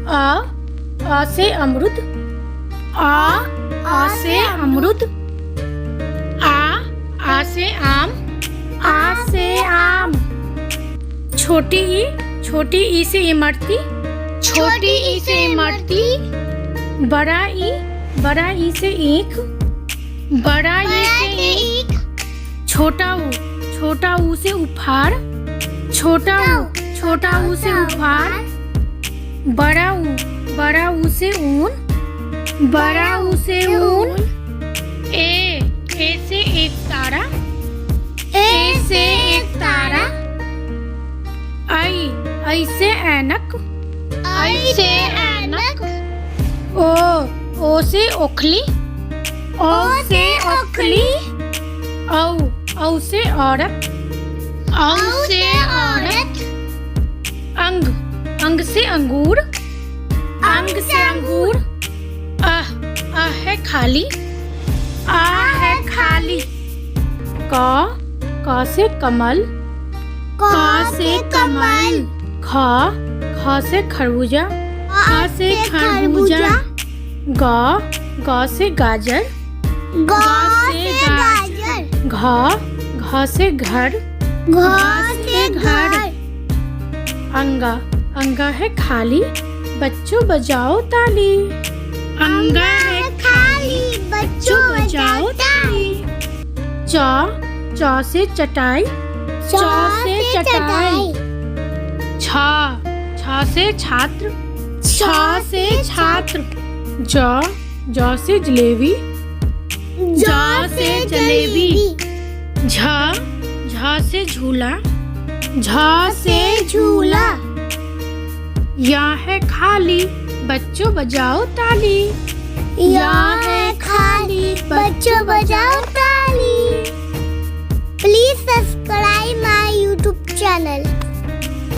आ से अमरुद। आ से अमरुद। आ से आम। आ से आम। छोटी ई से इमरती। छोटी ई से इमरती। बड़ा ई से ईख। बड़ा ई से ईख। छोटा ऊ से उपहार। छोटा ऊ से उपहार। बड़ा ऊ से ऊन। बड़ा ऊ से ऊन। ए से एक तारा। ए से एक तारा। आई से ऐनक। आई से ऐनक। ओ से ओखली। ओ से ओखली। औ से औरत। औ से औरत। अंग से अंगूर। अंग से अंगूर। आ है खाली। आ है खाली। क से कमल। क से कमल। ख से खरबूजा। ख से खरबूजा। ग से गाजर। ग से गाजर। घ से घर। घ से घर। अंगा है खाली, बच्चों बजाओ ताली। अंगा है खाली, बच्चों बजाओ ताली। च से चटाई। च से चटाई। छ से छात्र। छ से छात्र। ज से जलेबी। ज से जलेबी। झ से झूला। झ से झूला। या है खाली, बच्चों बजाओ ताली। या है खाली, बच्चों बजाओ ताली। Please subscribe my YouTube channel.